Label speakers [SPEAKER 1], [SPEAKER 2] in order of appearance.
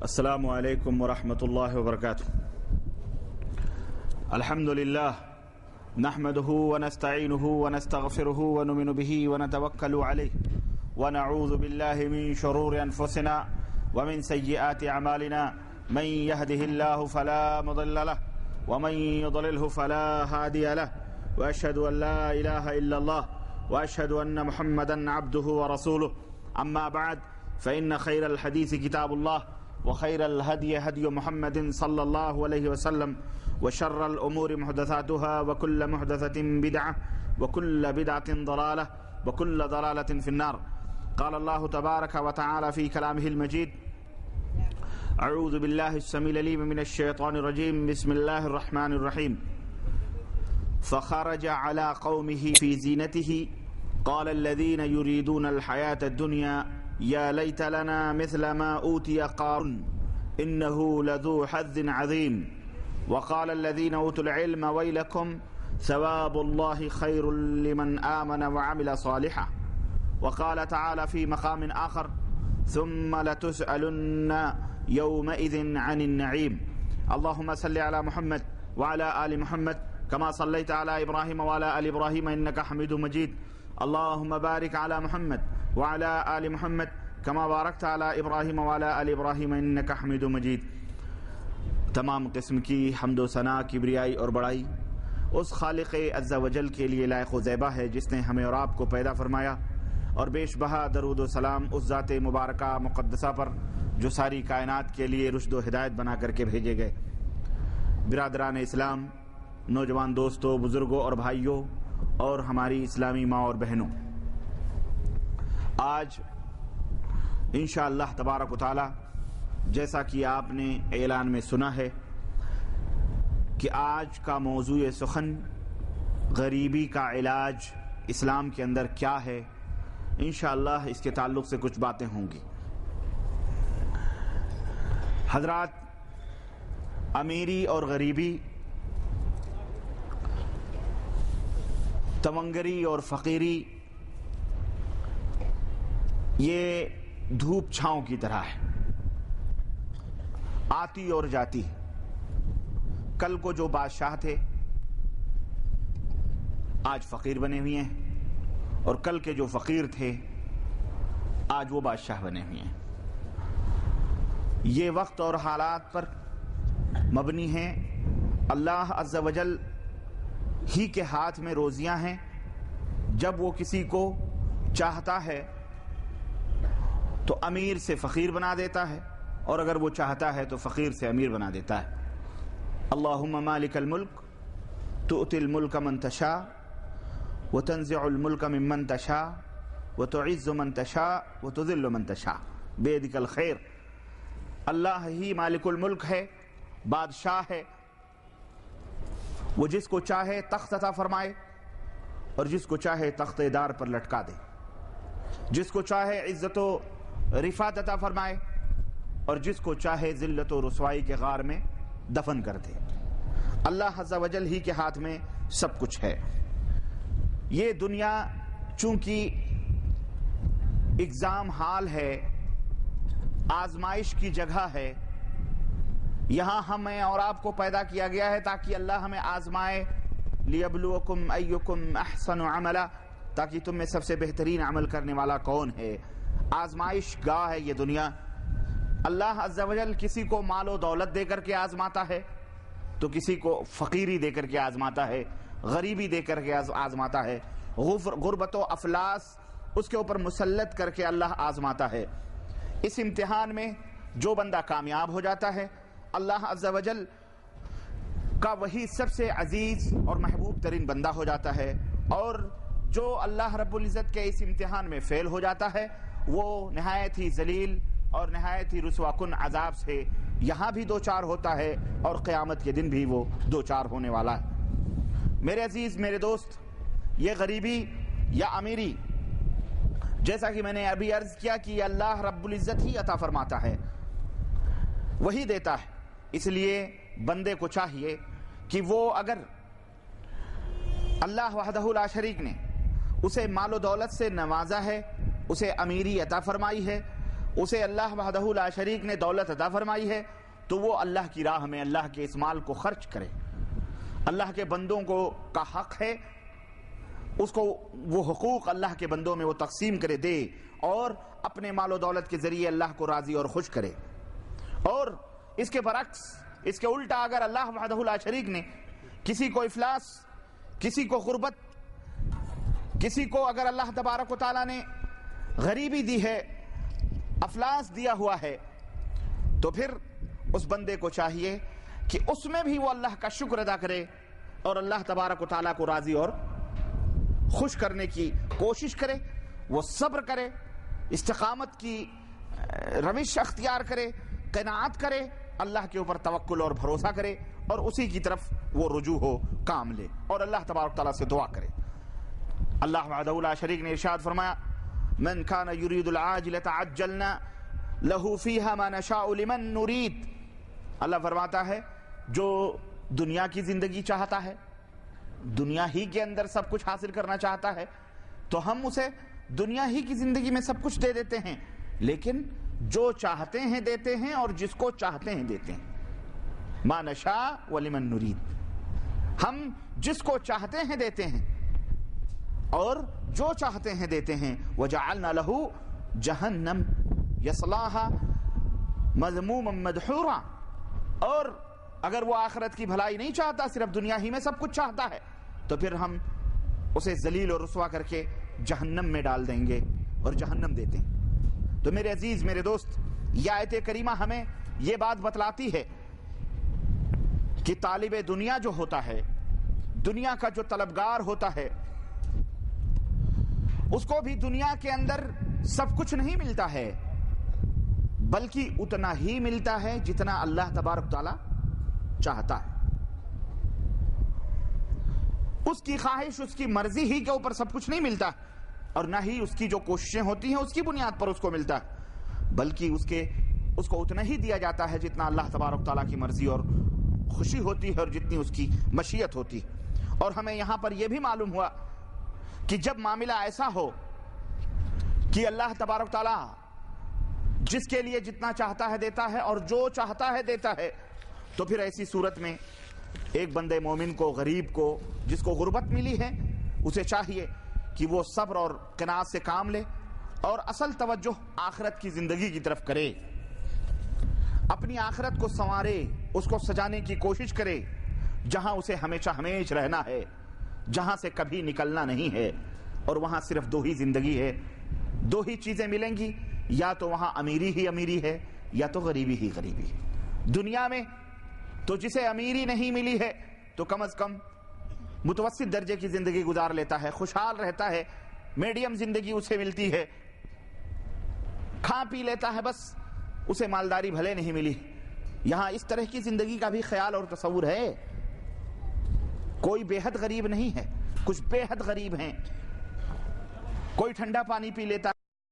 [SPEAKER 1] السلام علیکم ورحمۃ اللہ وبرکاتہ۔ الحمد للہ نحمده ونستعینه ونستغفره ونؤمن به ونتوکل علیہ ونعوذ باللہ من شرور انفسنا ومن سیئات اعمالنا من يهده الله فلا مضل له ومن يضلله فلا هادي له واشهد ان لا اله الا الله واشهد ان محمدا عبده ورسوله اما بعد فان خير الحديث كتاب الله وخير الهدي هدي محمد صلى الله عليه وسلم وشر الأمور محدثاتها وكل محدثة بدعة وكل بدعة ضلالة وكل ضلالة في النار. قال الله تبارك وتعالى في كلامه المجيد: أعوذ بالله السميع العليم من الشيطان الرجيم. بسم الله الرحمن الرحيم. فخرج على قومه في زينته قال الذين يريدون الحياة الدنيا يا ليت لنا مثل ما أوتي قارون إنه لذو حظ عظيم وقال الذين أوتوا العلم ويلكم ثواب الله خير لمن آمن وعمل صالحا. وقال تعالى في مقام آخر: ثم لتسألن يومئذ عن النعيم. اللهم صل على محمد وعلى آل محمد كما صليت على إبراهيم وعلى آل إبراهيم إنك حميد مجيد. اللهم بارك على محمد وعلى آل محمد كما باركت على إبراهيم وعلى آل إبراهيم إنك حميد مجيد. تمام قسم کی حمد و ثنا، کبریائی اور بڑائی اس خالق عز و جل کے لیے لائق و زیبہ ہے جس نے ہمیں اور آپ کو پیدا فرمایا، اور بیش بہا درود و سلام اس ذات مبارکہ مقدسہ پر جو ساری کائنات کے لیے رشد و ہدایت بنا کر کے بھیجے گئے. برادران اسلام، نوجوان دوستوں، بزرگوں اور بھائیوں اور ہماری اسلامی ماں اور بہنوں، آج انشاءاللہ تبارک و تعالی جیسا کہ آپ نے اعلان میں سنا ہے کہ آج کا موضوع سخن غریبی کا علاج اسلام کے اندر کیا ہے، انشاءاللہ اس کے تعلق سے کچھ باتیں ہوں گی. حضرات، امیری اور غریبی، تونگری اور فقیری یہ دھوپ چھاؤں کی طرح ہے، آتی اور جاتی. کل کو جو بادشاہ تھے آج فقیر بنے ہوئے ہیں، اور کل کے جو فقیر تھے آج وہ بادشاہ بنے ہوئے ہیں. یہ وقت اور حالات پر مبنی ہیں. اللہ عز و جل ہی کے ہاتھ میں روزیاں ہیں. جب وہ کسی کو چاہتا ہے تو امیر سے فقیر بنا دیتا ہے، اور اگر وہ چاہتا ہے تو فقیر سے امیر بنا دیتا ہے. اللہم مالک الملک تؤتی الملک من تشاء وتنزع الملک ممن تشاء وتعز من تشاء وتذل من تشاء بیدک الخیر. اللہ ہی مالک الملک ہے، بادشاہ ہے. وہ جس کو چاہے تخت عطا فرمائے اور جس کو چاہے تخت دار پر لٹکا دے، جس کو چاہے عزت و رفعت عطا فرمائے اور جس کو چاہے ذلت و رسوائی کے غار میں دفن کر دے. اللہ عز و جل ہی کے ہاتھ میں سب کچھ ہے. یہ دنیا چونکہ ایگزام ہال ہے، آزمائش کی جگہ ہے، یہاں ہمیں اور آپ کو پیدا کیا گیا ہے تاکہ اللہ ہمیں آزمائے. لیبلوکم ایکم احسن عملا، تاکہ تم میں سب سے بہترین عمل کرنے والا کون ہے. آزمائش گاہ ہے یہ دنیا. اللہ عز و جل کسی کو مال و دولت دے کر کے آزماتا ہے تو کسی کو فقیری دے کر کے آزماتا ہے، غریبی دے کر کے آزماتا ہے، غربت و افلاس اس کے اوپر مسلط کر کے اللہ آزماتا ہے. اس امتحان میں جو بندہ کامیاب ہو جاتا ہے، اللہ عز و جل کا وہی سب سے عزیز اور محبوب ترین بندہ ہو جاتا ہے. اور جو اللہ رب العزت کے اس امتحان میں فیل ہو جاتا ہے وہ نہایت ہی ذلیل اور نہایت ہی رسوا کن عذاب سے یہاں بھی دو چار ہوتا ہے، اور قیامت کے دن بھی وہ دو چار ہونے والا ہے. میرے عزیز، میرے دوست، یہ غریبی یا امیری، جیسا کہ میں نے ابھی عرض کیا کہ اللہ رب العزت ہی عطا فرماتا ہے، وہی دیتا ہے. اس لیے بندے کو چاہیے کہ وہ اگر اللہ وحدہ لا شریک نے اسے مال و دولت سے نوازا ہے، اسے امیری عطا فرمائی ہے، اسے اللہ وحدہ لا شریک نے دولت عطا فرمائی ہے تو وہ اللہ کی راہ میں اللہ کے اس مال کو خرچ کرے، اللہ کے بندوں کو کا حق ہے اس کو وہ حقوق اللہ کے بندوں میں وہ تقسیم کرے دے، اور اپنے مال و دولت کے ذریعے اللہ کو راضی اور خوش کرے۔ اور اس کے برعکس، اس کے الٹا، اگر اللہ وحدہ لا شریک نے کسی کو افلاس، کسی کو غربت، کسی کو اگر اللہ تبارک و تعالیٰ نے غریبی دی ہے، افلاس دیا ہوا ہے، تو پھر اس بندے کو چاہیے کہ اس میں بھی وہ اللہ کا شکر ادا کرے اور اللہ تبارک و تعالیٰ کو راضی اور خوش کرنے کی کوشش کرے، وہ صبر کرے، استقامت کی روش اختیار کرے، قناعت کرے، اللہ کے اوپر توکل اور بھروسہ کرے، اور اسی کی طرف وہ رجوع ہو، کام لے، اور اللہ تبارک تعالیٰ سے دعا کرے۔ اللہ وحدہ لا شریک نے ارشاد فرمایا، من کان یرید العاجلۃ عجلنا لہ فیہا ما نشاء لمن نرید۔ اللہ فرماتا ہے جو دنیا کی زندگی چاہتا ہے، دنیا ہی کے اندر سب کچھ حاصل کرنا چاہتا ہے، تو ہم اسے دنیا ہی کی زندگی میں سب کچھ دے دیتے ہیں، لیکن جو چاہتے ہیں دیتے ہیں اور جس کو چاہتے ہیں دیتے ہیں۔ ما نشاء ولمن نرید، ہم جس کو چاہتے ہیں دیتے ہیں اور جو چاہتے ہیں دیتے ہیں۔ وجعلنا لہ جہنم یصلاھا مذموما مدحورا، اور اگر وہ آخرت کی بھلائی نہیں چاہتا، صرف دنیا ہی میں سب کچھ چاہتا ہے، تو پھر ہم اسے ذلیل اور رسوا کر کے جہنم میں ڈال دیں گے اور جہنم دیتے ہیں۔ تو میرے عزیز، میرے دوست، یہ آیت کریمہ ہمیں یہ بات بتلاتی ہے کہ طالب دنیا جو ہوتا ہے، دنیا کا جو طلبگار ہوتا ہے، اس کو بھی دنیا کے اندر سب کچھ نہیں ملتا ہے، بلکہ اتنا ہی ملتا ہے جتنا اللہ تبارک تعالیٰ چاہتا ہے۔ اس کی خواہش، اس کی مرضی ہی کے اوپر سب کچھ نہیں ملتا، اور نہ ہی اس کی جو کوششیں ہوتی ہیں اس کی بنیاد پر اس کو ملتا ہے، بلکہ اس کو اتنا ہی دیا جاتا ہے جتنا اللہ تبارک تعالیٰ کی مرضی اور خوشی ہوتی ہے اور جتنی اس کی مشیت ہوتی ہے۔ اور ہمیں یہاں پر یہ بھی معلوم ہوا کہ جب معاملہ ایسا ہو کہ اللہ تبارک تعالیٰ جس کے لیے جتنا چاہتا ہے دیتا ہے اور جو چاہتا ہے دیتا ہے، تو پھر ایسی صورت میں ایک بندے مومن کو، غریب کو، جس کو غربت ملی ہے، اسے چاہیے کہ وہ صبر اور قناعت سے کام لے اور اصل توجہ آخرت کی زندگی کی طرف کرے، اپنی آخرت کو سنوارے، اس کو سجانے کی کوشش کرے، جہاں اسے ہمیشہ ہمیش رہنا ہے، جہاں سے کبھی نکلنا نہیں ہے، اور وہاں صرف دو ہی زندگی ہے، دو ہی چیزیں ملیں گی، یا تو وہاں امیری ہی امیری ہے یا تو غریبی ہی غریبی ہے۔ دنیا میں تو جسے امیری نہیں ملی ہے تو کم از کم متوسط درجے کی زندگی گزار لیتا ہے، خوشحال رہتا ہے، میڈیم زندگی اسے ملتی ہے، کھا پی لیتا ہے، بس اسے مالداری بھلے نہیں ملی۔ یہاں اس طرح کی زندگی کا بھی خیال اور تصور ہے، کوئی بے حد غریب نہیں ہے، کچھ بے حد غریب ہیں، کوئی ٹھنڈا پانی پی لیتا